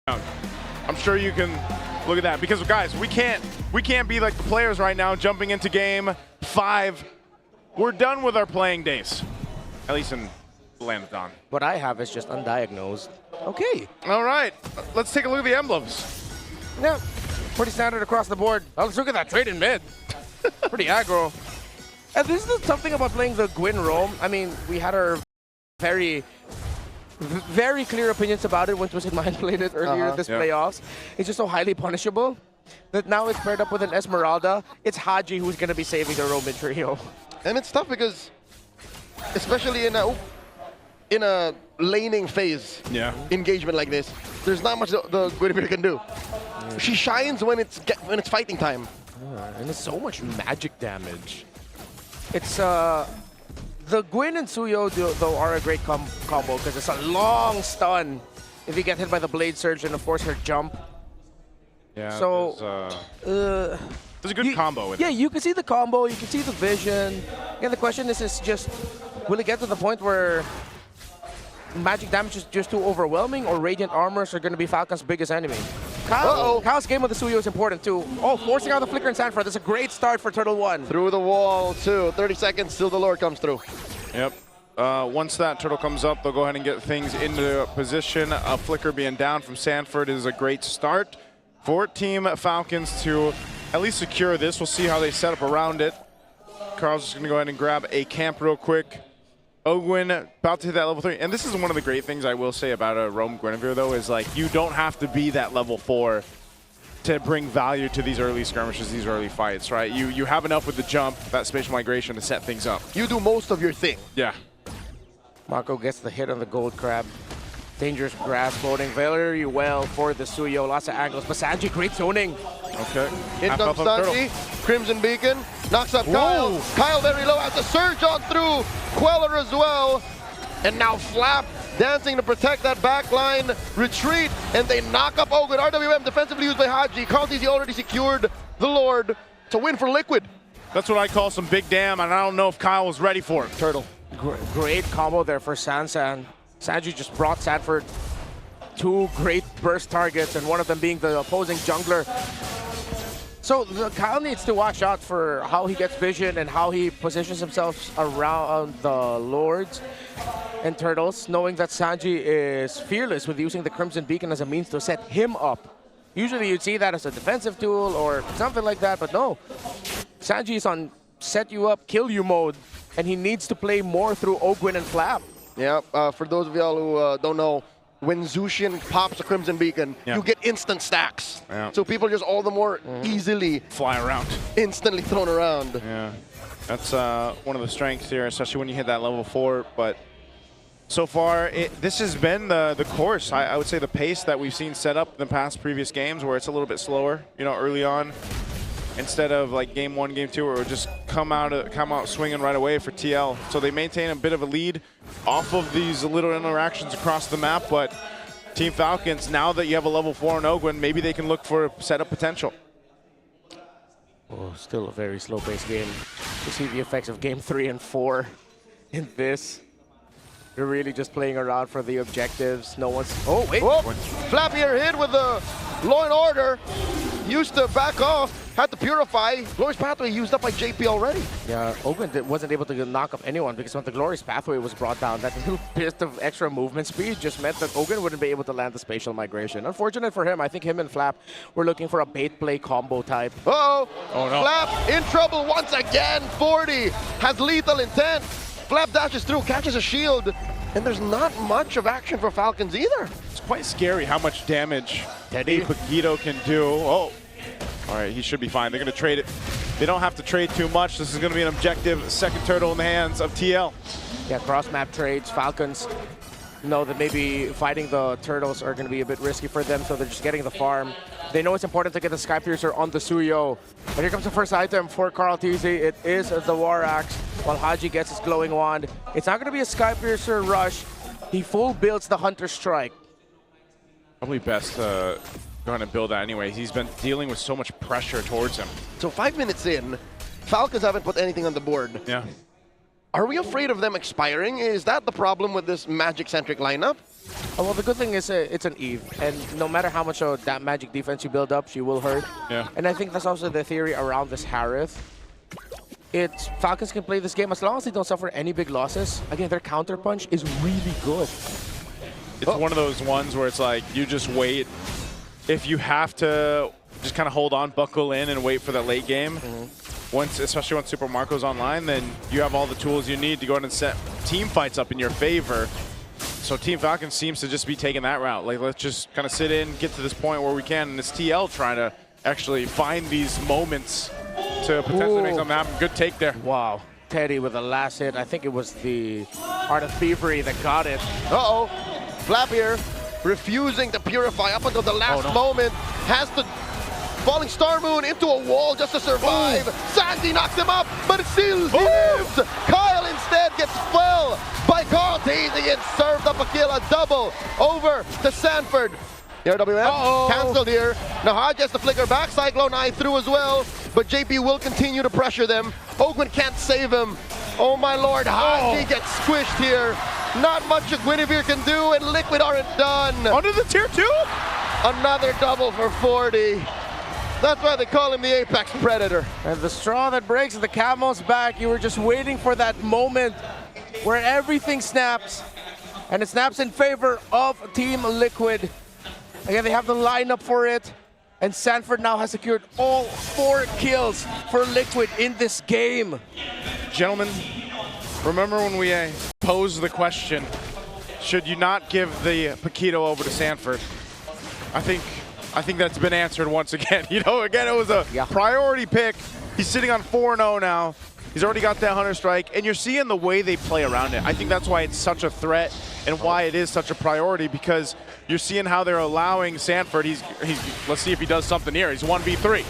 I'm sure you can look at that because guys, we can't be like the players right now jumping into game 5. We're done with our playing days, at least in Land of Dawn. What I have is just undiagnosed. Okay. All right, let's take a look at the emblems. Yeah, pretty standard across the board. Oh, let's look at that trade in mid. Pretty aggro. And this is the tough thing about playing the Gwyn roam. I mean, we had our very clear opinions about it when Twisted Mind played it earlier this playoffs. It's just so highly punishable that now it's paired up with an Esmeralda. It's Haji who's going to be saving the Roman trio. And it's tough because, especially in a laning phase engagement like this, there's not much the Guinevere can do. She shines when it's fighting time. And it's so much magic damage. It's the Gwyn and Suyo though are a great combo because it's a long stun if you get hit by the Blade Surge and of course her jump. Yeah. So there's a good combo. Yeah, you can see the combo, you can see the vision. And the question is just will it get to the point where magic damage is just too overwhelming, or Radiant Armors are going to be Falcon's biggest enemy? Kyle's game with the Suyo is important too. Oh, forcing out the Flicker and Sanford. That's a great start for Turtle 1. Through the wall too. 30 seconds till the Lord comes through. Yep. Once that Turtle comes up, they'll go ahead and get things into position. A Flicker being down from Sanford is a great start for Team Falcons to at least secure this. We'll see how they set up around it. Carl's just going to go ahead and grab a camp real quick. Ogwyn about to hit that level 3. And this is one of the great things I will say about a Roam Guinevere, though, is like you don't have to be that level 4 to bring value to these early skirmishes, these early fights, right? You have enough with the jump, that spatial migration to set things up. You do most of your thing. Yeah. Marco gets the hit on the Gold Crab. Dangerous grass loading very well for the Suyo. Lots of angles, but Sanji, great zoning. Okay. In comes Sanji. Crimson Beacon. Knocks up Kyle. Whoa. Kyle very low. Has the surge on through. Queller as well. And now Flap dancing to protect that backline. Retreat. And they knock up Ogwyn. RWM defensively used by Haji. Conti's already secured the Lord. It's a win for Liquid. That's what I call some big damn, and I don't know if Kyle was ready for it. Turtle. Great combo there for Sansan. Sanji just brought Sanford 2 great burst targets, and one of them being the opposing jungler. So Kyle needs to watch out for how he gets vision and how he positions himself around the Lords and Turtles, knowing that Sanji is fearless with using the Crimson Beacon as a means to set him up. Usually you'd see that as a defensive tool or something like that, but no. Sanji is on set you up, kill you mode, and he needs to play more through Ogwyn and Flap. Yeah, for those of y'all who don't know, when Zushin pops a Crimson Beacon, you get instant stacks. Yeah. So people just all the more easily fly around. Instantly thrown around. Yeah, that's one of the strengths here, especially when you hit that level 4. But so far, this has been the course. I would say the pace that we've seen set up in the past previous games, where it's a little bit slower, you know, early on. Instead of like game 1, game 2, where it would just come out swinging right away for TL. So they maintain a bit of a lead off of these little interactions across the map. But Team Falcons, now that you have a level 4 on Ogwyn, maybe they can look for setup potential. Oh, still a very slow-paced game. You see the effects of game 3 and 4 in this. They're really just playing around for the objectives. No one's... Oh, wait. Whoa. Flappy hit with the Law and Order. Used to back off. Had to purify. Glorious Pathway used up by JP already. Yeah, Ogwyn wasn't able to knock up anyone because when the Glorious Pathway was brought down, that little bit of extra movement speed just meant that Ogwyn wouldn't be able to land the spatial migration. Unfortunate for him, I think him and Flap were looking for a bait play combo type. Uh-oh. Oh, no. Flap in trouble once again. 40 has lethal intent. Flap dashes through, catches a shield, and there's not much of action for Falcons either. It's quite scary how much damage Teddy Pagito can do. Oh. All right, he should be fine. They're going to trade it. They don't have to trade too much. This is going to be an objective second turtle in the hands of TL. Yeah, cross-map trades. Falcons know that maybe fighting the turtles are going to be a bit risky for them, so they're just getting the farm. They know it's important to get the Sky Piercer on the Suyo. But here comes the first item for Carl TZ. It is the War Axe, while Haji gets his glowing wand. It's not going to be a Sky Piercer rush. He full builds the Hunter Strike. Probably best go ahead and build that anyway. He's been dealing with so much pressure towards him. So 5 minutes in, Falcons haven't put anything on the board. Yeah. Are we afraid of them expiring? Is that the problem with this Magic-centric lineup? Well, the good thing is it's an Eve, and no matter how much of that magic defense you build up, she will hurt. Yeah. And I think that's also the theory around this Harith. Falcons can play this game as long as they don't suffer any big losses. Again, their counter punch is really good. It's one of those ones where it's like you just wait. If you have to just kind of hold on, buckle in, and wait for the late game. Especially when Super Marco's online, then you have all the tools you need to go ahead and set team fights up in your favor. So Team Falcon seems to just be taking that route. Like, let's just kind of sit in, get to this point where we can, and it's TL trying to actually find these moments to potentially make something happen. Good take there. Wow. Teddy with the last hit. I think it was the Art of Thievery that got it. Uh-oh. Flap here, refusing to purify up until the last moment. Has to falling Star Moon into a wall just to survive. Sanji knocks him up, but it still lives. Kyle instead gets fell by Carl teasing it, served up a kill, a double over to Sanford. Here, WM canceled here. Now Hodge has to flicker back. Cyclone Eye through as well, but JP will continue to pressure them. Ogwin can't save him. Oh my lord, Haji gets squished here. Not much a Guinevere can do, and Liquid aren't done. Under the tier 2? Another double for 40. That's why they call him the Apex Predator. And the straw that breaks the camel's back, you were just waiting for that moment where everything snaps, and it snaps in favor of Team Liquid. Again, they have the lineup for it, and Sanford now has secured all 4 kills for Liquid in this game. Gentlemen, remember when we posed the question, should you not give the Paquito over to Sanford? I think that's been answered once again. You know, again, it was a priority pick. He's sitting on 4-0 now. He's already got that Hunter Strike, and you're seeing the way they play around it. I think that's why it's such a threat and why it is such a priority, because you're seeing how they're allowing Sanford. Let's see if he does something here. He's 1v3.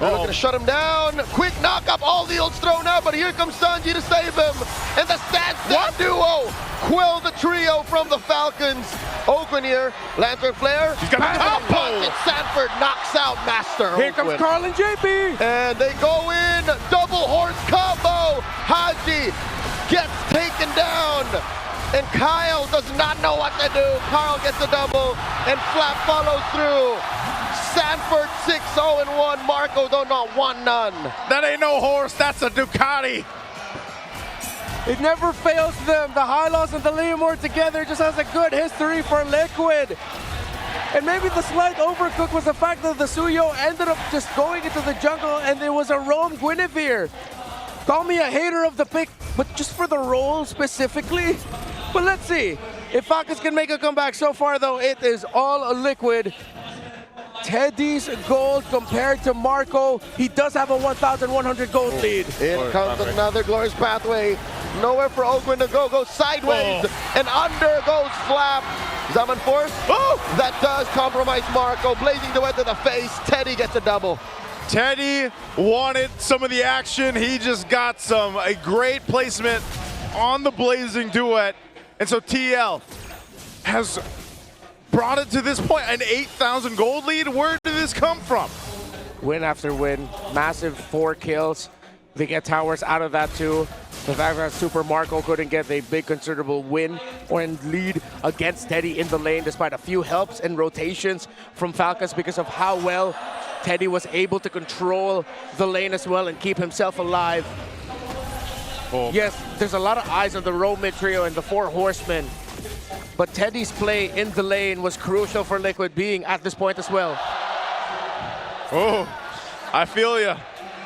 They're looking to shut him down. Quick knock up. All the ults thrown out, but here comes Sanji to save him. And the stand duo quill the trio from the Falcons. Ogwin here. Lantern Flare. He's got a combo. And Sanford knocks out Master Here Ogwin. comes Carl and JP. And they go in. Double horse combo. Haji gets taken down. And Kyle does not know what to do. Carl gets a double. And Flap follows through. Sanford 6-0-1. Marco don't know 1-0. That ain't no horse, that's a Ducati. It never fails them. The Hylos and the Leomord together just has a good history for Liquid. And maybe the slight overcook was the fact that the Suyo ended up just going into the jungle and there was a roam Guinevere. Call me a hater of the pick, but just for the role specifically. But let's see. If Falcons can make a comeback so far, though, it is all Liquid. Teddy's gold compared to Marco. He does have a 1,100 gold lead. In comes another glorious pathway. Nowhere for Ogwin to go. Goes sideways. And under goes Flap. Zaman Force. That does compromise Marco. Blazing Duet to the face. Teddy gets a double. Teddy wanted some of the action. He just got a great placement on the Blazing Duet. And so TL has brought it to this point, an 8,000 gold lead. Where did this come from? Win after win, massive 4 kills. They get towers out of that too. The fact that Super Marco couldn't get a big considerable win or lead against Teddy in the lane despite a few helps and rotations from Falcons because of how well Teddy was able to control the lane as well and keep himself alive. Yes, there's a lot of eyes on the roam mid trio and the 4 horsemen. But Teddy's play in the lane was crucial for Liquid being at this point as well. Oh, I feel you.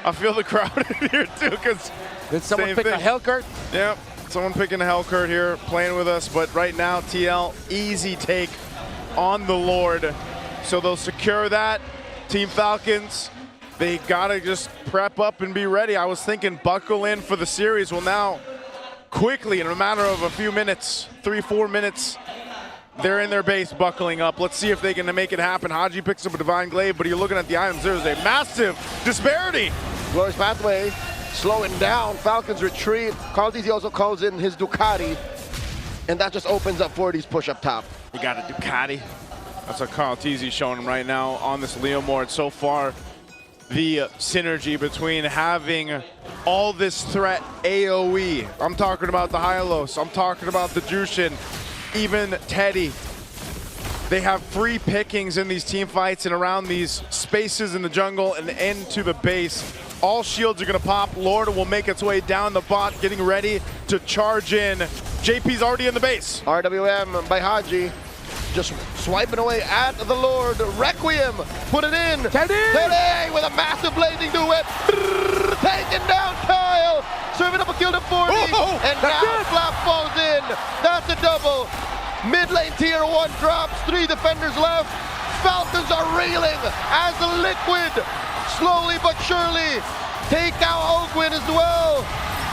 I feel the crowd in here too, because did someone pick a Hellcurt? Yep, someone picking a Hellcurt here, playing with us. But right now, TL, easy take on the Lord. So they'll secure that. Team Falcons, they gotta just prep up and be ready. I was thinking buckle in for the series. Well, now, quickly, in a matter of a few minutes, 3-4 minutes, they're in their base buckling up. Let's see if they can make it happen. Haji picks up a Divine Glaive, but you're looking at the items. There's a massive disparity. Glorious Pathway slowing down. Falcons retreat. Carl DZ also calls in his Ducati. And that just opens up 40's push up top. You got a Ducati. That's what Carl TZ showing him right now on this Leomord. So far, the synergy between having all this threat AoE. I'm talking about the Hylos. I'm talking about the Jushin. even Teddy. They have free pickings in these team fights and around these spaces in the jungle and into the base. All shields are gonna pop. Lord will make its way down the bot, getting ready to charge in. JP's already in the base. RWM by Haji. Just swiping away at the Lord. Requiem, put it in. Teddy! Teddy with a massive blazing duet. Taking down Kyle. Serving up a kill to 40. And now Flap falls in. That's a double. Mid lane tier 1 drops. 3 defenders left. Falcons are reeling as the Liquid slowly but surely take out Ogwin as well.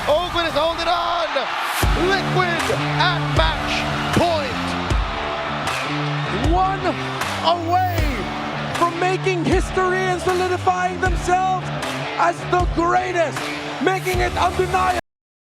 Ogwin is holding on. Liquid at match point. One away from making history and solidifying themselves as the greatest, making it undeniable.